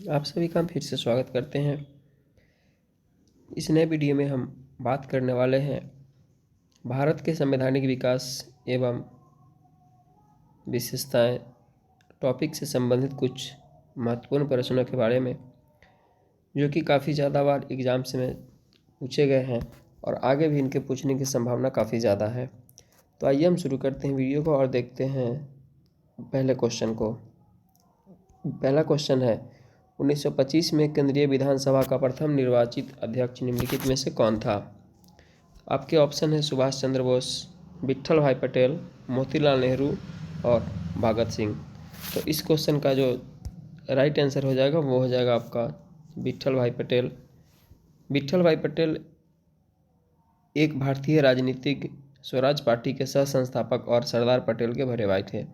आप सभी का हम फिर से स्वागत करते हैं। इस नए वीडियो में हम बात करने वाले हैं भारत के संवैधानिक विकास एवं विशेषताएं टॉपिक से संबंधित कुछ महत्वपूर्ण प्रश्नों के बारे में, जो कि काफ़ी ज़्यादा बार एग्ज़ाम्स में पूछे गए हैं और आगे भी इनके पूछने की संभावना काफ़ी ज़्यादा है। तो आइए हम शुरू करते हैं वीडियो को और देखते हैं पहले क्वेश्चन को। पहला क्वेश्चन है, 1925 में केंद्रीय विधानसभा का प्रथम निर्वाचित अध्यक्ष निम्नलिखित में से कौन था? आपके ऑप्शन है सुभाष चंद्र बोस, विट्ठल भाई पटेल, मोतीलाल नेहरू और भगत सिंह। तो इस क्वेश्चन का जो राइट आंसर हो जाएगा वो हो जाएगा आपका विट्ठल भाई पटेल। विट्ठल भाई पटेल एक भारतीय राजनीतिक स्वराज पार्टी के सह संस्थापक और सरदार पटेल के भरे भाई थे।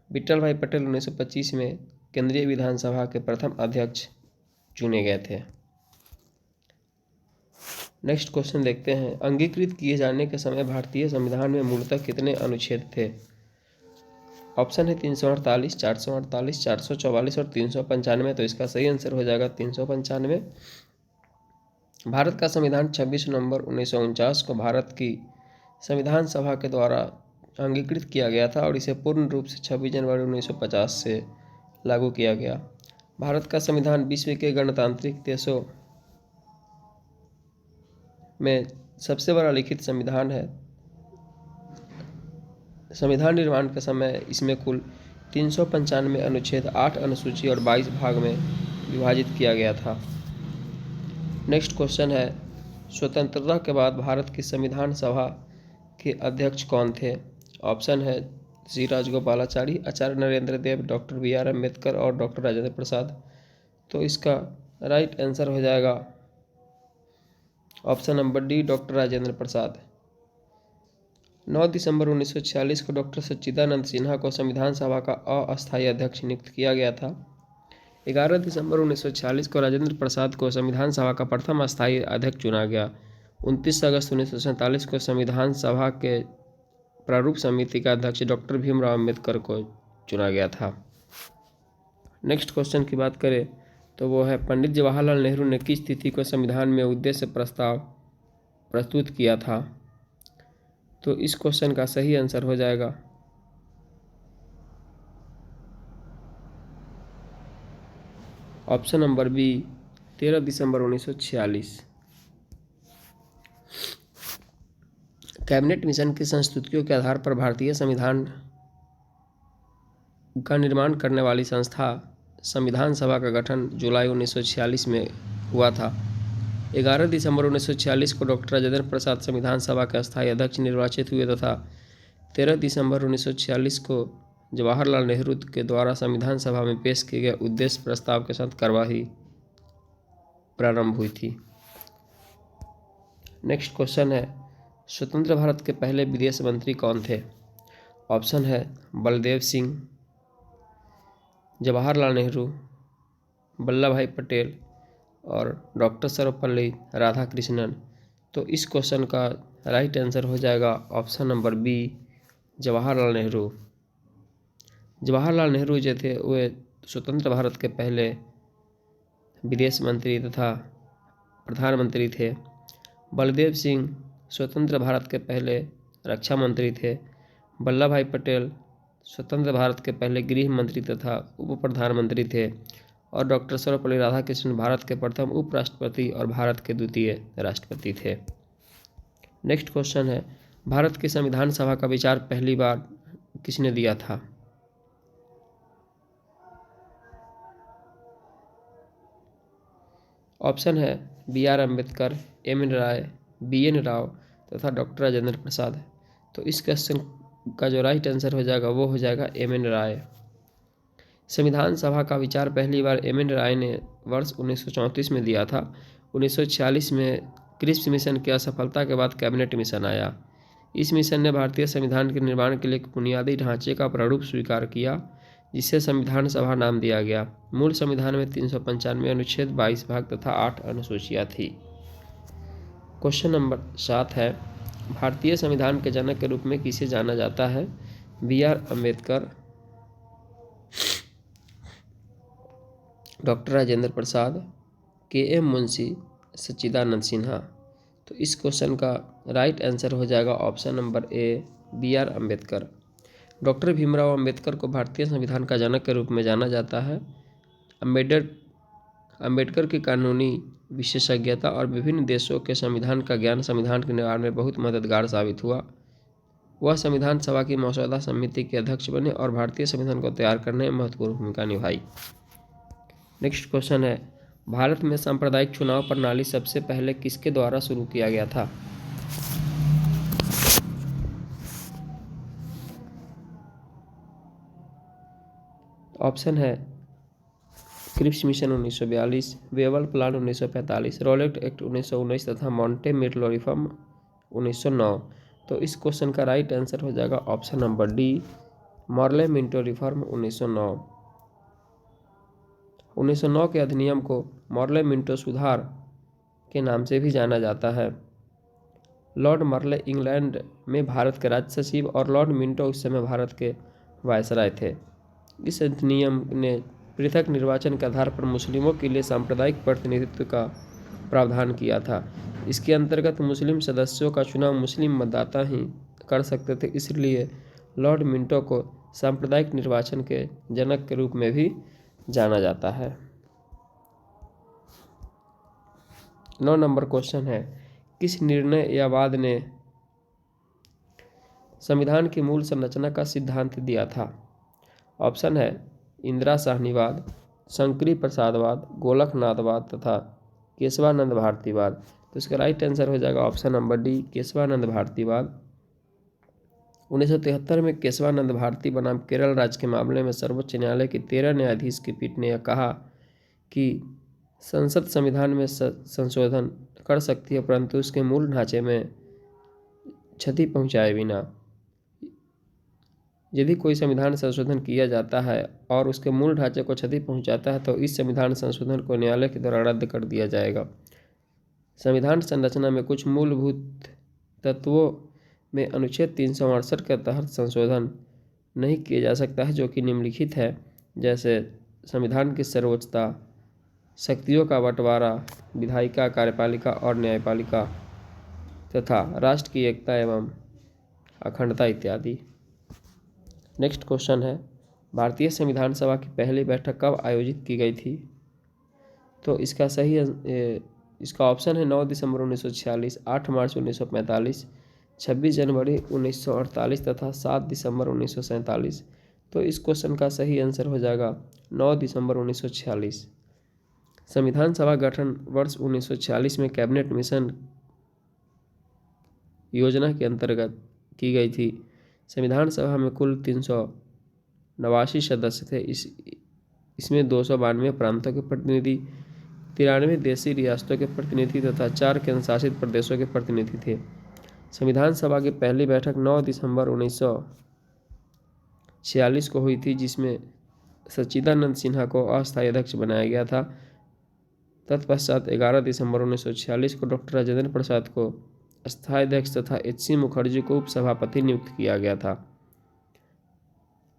विट्ठल भाई पटेल 1925 में केंद्रीय विधानसभा के प्रथम अध्यक्ष चुने गए थे। नेक्स्ट क्वेश्चन देखते हैं, अंगीकृत किए जाने के समय भारतीय संविधान में मूलतः कितने अनुच्छेद थे? ऑप्शन है 348, 448, 444 और 395। तो इसका सही आंसर हो जाएगा 395। भारत का संविधान 26 नवंबर 1949 को भारत की संविधान सभा के द्वारा अंगीकृत किया गया था और इसे पूर्ण रूप से 26 जनवरी 1950 से लागू किया गया। भारत का संविधान विश्व के गणतांत्रिक देशों में सबसे बड़ा लिखित संविधान है। संविधान निर्माण के समय इसमें कुल 395 अनुच्छेद, 8 अनुसूची और 22 भाग में विभाजित किया गया था। नेक्स्ट क्वेश्चन है, स्वतंत्रता के बाद भारत की संविधान सभा के अध्यक्ष कौन थे? ऑप्शन है श्री राजगोपालाचारी, आचार्य नरेंद्र देव, डॉक्टर बी.आर. अम्बेडकर और डॉक्टर राजेंद्र प्रसाद। तो इसका राइट आंसर हो जाएगा option number D, doctor Rajendra Prasad. 9 दिसंबर 1946 को डॉक्टर सच्चिदानंद सिन्हा को संविधान सभा का अस्थायी अध्यक्ष नियुक्त किया गया था। 11 दिसंबर 1946 को राजेंद्र प्रसाद को संविधान सभा का प्रथम अस्थायी अध्यक्ष चुना गया। 29 अगस्त 1947 को संविधान सभा के प्रारूप समिति का अध्यक्ष डॉक्टर भीमराव अम्बेडकर को चुना गया था। नेक्स्ट क्वेश्चन की बात करें तो वो है, पंडित जवाहरलाल नेहरू ने किस तिथि को संविधान में उद्देश्य प्रस्ताव प्रस्तुत किया था? तो इस क्वेश्चन का सही आंसर हो जाएगा ऑप्शन नंबर बी, 13 दिसंबर 1946। कैबिनेट मिशन की संस्तुतियों के आधार पर भारतीय संविधान का निर्माण करने वाली संस्था संविधान सभा का गठन जुलाई 1946 में हुआ था। 11 दिसंबर 1946 को डॉक्टर राजेंद्र प्रसाद संविधान सभा के अस्थायी अध्यक्ष निर्वाचित हुए तथा 13 दिसंबर 1946 को जवाहरलाल नेहरू के द्वारा संविधान सभा में पेश किए गए उद्देश्य प्रस्ताव के साथ कार्यवाही प्रारंभ हुई थी। नेक्स्ट क्वेश्चन है, स्वतंत्र भारत के पहले विदेश मंत्री कौन थे? ऑप्शन है बलदेव सिंह, जवाहरलाल नेहरू, वल्लभ भाई पटेल और डॉक्टर सर्वपल्ली राधाकृष्णन। तो इस क्वेश्चन का राइट आंसर हो जाएगा option number B, Jawaharlal Nehru. Jawaharlal Nehru जो थे वे स्वतंत्र भारत के पहले विदेश मंत्री तथा प्रधानमंत्री थे। बलदेव सिंह स्वतंत्र भारत के पहले रक्षा मंत्री थे। वल्लभ भाई पटेल स्वतंत्र भारत के पहले गृह मंत्री तथा उप प्रधानमंत्री थे और डॉक्टर सर्वपल्ली राधाकृष्णन भारत के प्रथम उपराष्ट्रपति और भारत के द्वितीय राष्ट्रपति थे। नेक्स्ट क्वेश्चन है, भारत की संविधान सभा का विचार पहली बार किसने दिया था? ऑप्शन है बी.आर. अम्बेडकर, एम.एन. राय, बी.एन. राव तथा डॉक्टर राजेंद्र प्रसाद। तो इस क्वेश्चन का जो राइट आंसर हो जाएगा वो हो जाएगा एम.एन. राय। संविधान सभा का विचार पहली बार एम.एन. राय ने वर्ष 1934 में दिया था। 1946 में क्रिप्स मिशन की असफलता के बाद कैबिनेट मिशन आया। इस मिशन ने भारतीय संविधान के निर्माण के लिए एक बुनियादी ढांचे का प्रारूप स्वीकार किया, जिसे संविधान सभा नाम दिया गया। मूल संविधान में 395 अनुच्छेद, 22 भाग तथा 8 अनुसूचियाँ थी। क्वेश्चन नंबर 7 है, भारतीय संविधान के जनक के रूप में किसे जाना जाता है? B R. Ambedkar, doctor Rajendra Prasad, K M. Munshi, Sachchidananda Sinha. तो इस क्वेश्चन का राइट आंसर हो जाएगा option number A, B R. Ambedkar. Doctor Bhimrao Ambedkar को भारतीय संविधान का जनक के रूप में जाना जाता है। अम्बेडकर की कानूनी विशेषज्ञता और विभिन्न देशों के संविधान का ज्ञान संविधान के निर्माण में बहुत मददगार साबित हुआ। वह संविधान सभा की मसौदा समिति के अध्यक्ष बने और भारतीय संविधान को तैयार करने में महत्वपूर्ण भूमिका निभाई। नेक्स्ट क्वेश्चन है, भारत में सांप्रदायिक चुनाव प्रणाली सबसे पहले किसके द्वारा शुरू किया गया था? ऑप्शन है Cripps mission 1942, Wavell plan 1945, Rowlatt act 1919 तथा मॉन्टे मेर्लो रिफॉर्म 1909। तो इस क्वेश्चन का राइट आंसर हो जाएगा option number D, Morley Minto reform 1909। 1909 के अधिनियम को मॉर्ले मिंटो सुधार के नाम से भी जाना जाता है। लॉर्ड मॉर्ले इंग्लैंड में भारत के राज्य सचिव और लॉर्ड मिंटो उस समय भारत के वायसराय थे। इस अधिनियम ने पृथक निर्वाचन के आधार पर मुस्लिमों के लिए सांप्रदायिक प्रतिनिधित्व का प्रावधान किया था। इसके अंतर्गत मुस्लिम सदस्यों का चुनाव मुस्लिम मतदाता ही कर सकते थे, इसलिए लॉर्ड मिंटो को सांप्रदायिक निर्वाचन के जनक के रूप में भी जाना जाता है। 9 नंबर क्वेश्चन है, किस निर्णय या वाद ने संविधान की मूल संरचना का सिद्धांत दिया था? ऑप्शन है इंदिरा साहनीवाद, शंकरी प्रसादवाद, गोलकनाथवाद तथा केशवानंद भारतीवाद। तो इसका राइट आंसर हो जाएगा ऑप्शन नंबर डी, केशवानंद भारतीवाद। 1973 में केशवानंद भारती बनाम केरल राज्य के मामले में सर्वोच्च न्यायालय की 13 न्यायाधीश की पीठ ने यह कहा कि संसद संविधान में संशोधन कर सकती है, परंतु उसके मूल ढांचे में क्षति पहुंचाए बिना। यदि कोई संविधान संशोधन किया जाता है और उसके मूल ढांचे को क्षति पहुंचाता है तो इस संविधान संशोधन को न्यायालय के द्वारा रद्द कर दिया जाएगा। संविधान संरचना में कुछ मूलभूत तत्वों में अनुच्छेद 368 के तहत संशोधन नहीं किया जा सकता है, जो कि निम्नलिखित है, जैसे संविधान की सर्वोच्चता, शक्तियों का बंटवारा, विधायिका, कार्यपालिका और न्यायपालिका तथा राष्ट्र की एकता एवं अखंडता इत्यादि। नेक्स्ट क्वेश्चन है, भारतीय संविधान सभा की पहली बैठक कब आयोजित की गई थी? तो इसका ऑप्शन है 9 दिसंबर 1946, 8 मार्च 1945, 26 जनवरी 1948 तथा 7 दिसंबर 1947। तो इस क्वेश्चन का सही आंसर हो जाएगा 9 दिसंबर 1946। संविधान सभा गठन वर्ष 1946 में कैबिनेट मिशन योजना के अंतर्गत की गई थी। संविधान सभा में कुल 389 सदस्य थे। इसमें 292 प्रांतों के प्रतिनिधि, 93 देशी रियासतों के प्रतिनिधि तथा 4 केंद्र शासित प्रदेशों के प्रतिनिधि थे। संविधान सभा की पहली बैठक 9 दिसंबर 1946 को हुई थी, जिसमें सच्चिदानंद सिन्हा को अस्थायी अध्यक्ष बनाया गया था। तत्पश्चात 11 दिसंबर 1946 को डॉक्टर राजेंद्र प्रसाद को अस्थायी अध्यक्ष तथा एच.सी. मुखर्जी को उपसभापति नियुक्त किया गया था।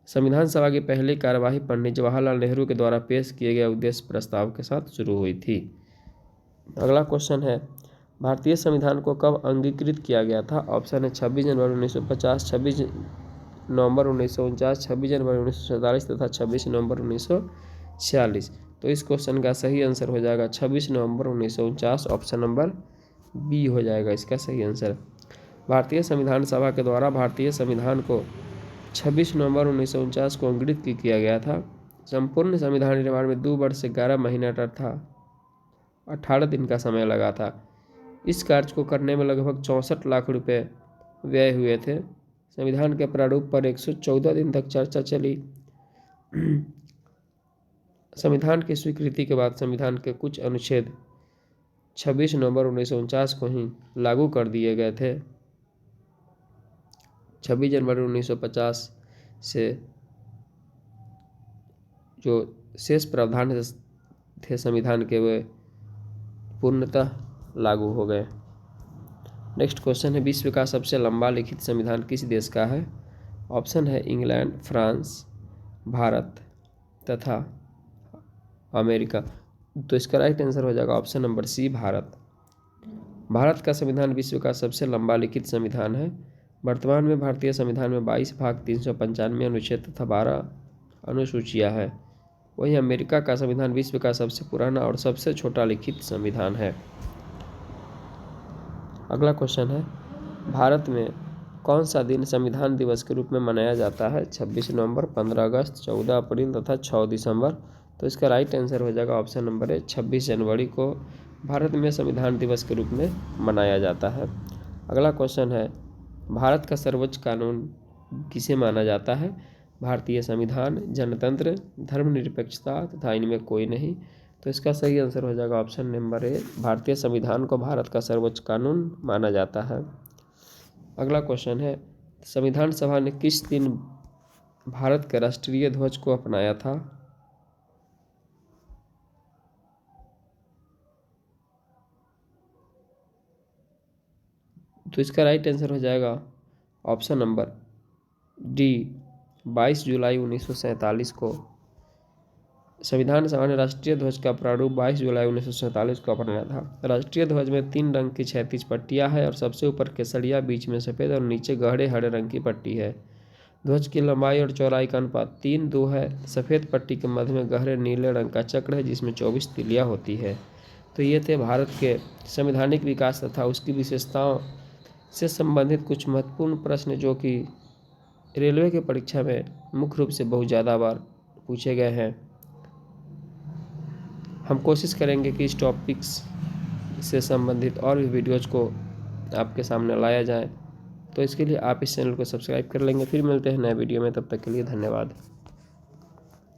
संविधान सभा की पहली कार्यवाही पंडित जवाहरलाल नेहरू के द्वारा पेश किए गए उद्देश्य प्रस्ताव के साथ शुरू हुई थी। अगला क्वेश्चन है, भारतीय संविधान को कब अंगीकृत किया गया था? ऑप्शन है 26 जनवरी 1950, 26 नवंबर 1949, 26 जनवरी 1947 तथा 26 नवंबर 1946। तो इस क्वेश्चन का सही आंसर हो जाएगा 26 नवंबर 1949, ऑप्शन नंबर बी हो जाएगा इसका सही आंसर। भारतीय संविधान सभा के द्वारा भारतीय संविधान को 26 नवंबर 1949 को अंगीकृत किया गया था। संपूर्ण संविधान निर्माण में 2 वर्ष से 11 महीने तथा 18 दिन का समय लगा था। इस कार्य को करने में लगभग 64 लाख रुपए व्यय हुए थे। संविधान के प्रारूप पर 114 दिन तक चर्चा चली। संविधान की स्वीकृति के बाद संविधान के कुछ अनुच्छेद 26 नवंबर 1949 को ही लागू कर दिए गए थे। 26 जनवरी 1950 से जो शेष प्रावधान थे संविधान के, वे पूर्णतः लागू हो गए। नेक्स्ट क्वेश्चन है, विश्व का सबसे लंबा लिखित संविधान किस देश का है? ऑप्शन है इंग्लैंड, फ्रांस, भारत तथा अमेरिका। तो इसका राइट आंसर हो जाएगा option number C, Bharat. Bharat का संविधान विश्व का सबसे लंबा लिखित संविधान है। वर्तमान में भारतीय संविधान में 22 भाग, 395 अनुच्छेद तथा 12 अनुसूचियां हैं। वहीं अमेरिका का संविधान विश्व का सबसे पुराना और सबसे छोटा लिखित संविधान है। अगला क्वेश्चन है, भारत में कौन सा दिन संविधान दिवस के रूप में मनाया जाता है? 26 नवंबर, 15 अगस्त, 14 अप्रैल तथा 6 दिसंबर। तो इसका राइट आंसर हो जाएगा ऑप्शन नंबर ए, 26 जनवरी को भारत में संविधान दिवस के रूप में मनाया जाता है। अगला क्वेश्चन है, भारत का सर्वोच्च कानून किसे माना जाता है? भारतीय संविधान, जनतंत्र, धर्मनिरपेक्षता तथा इनमें कोई नहीं। तो इसका सही आंसर हो जाएगा ऑप्शन नंबर ए, भारतीय संविधान को भारत का सर्वोच्च कानून माना जाता है। अगला क्वेश्चन है, संविधान सभा ने किस दिन भारत के राष्ट्रीय ध्वज को अपनाया था? तो इसका राइट आंसर हो जाएगा ऑप्शन नंबर डी, 22 जुलाई 1947 को संविधान सभा ने राष्ट्रीय ध्वज का प्रारूप 22 जुलाई 1947 को अपनाया था। राष्ट्रीय ध्वज में 3 रंग की क्षैतिज पट्टियां हैं और सबसे ऊपर केसरिया, बीच में सफ़ेद और नीचे गहरे हरे रंग की पट्टी है। ध्वज की लंबाई और चौड़ाई का अनुपात 3:2 है। सफ़ेद पट्टी के मध्य में गहरे नीले रंग का चक्र है जिसमें 24 तीलियां होती है। तो ये थे भारत के संवैधानिक विकास तथा उसकी विशेषताओं से संबंधित कुछ महत्वपूर्ण प्रश्न जो कि रेलवे की परीक्षा में मुख्य रूप से बहुत ज़्यादा बार पूछे गए हैं। हम कोशिश करेंगे कि इस टॉपिक्स से संबंधित और भी वीडियोज़ को आपके सामने लाया जाए। तो इसके लिए आप इस चैनल को सब्सक्राइब कर लेंगे। फिर मिलते हैं नए वीडियो में, तब तक के लिए धन्यवाद।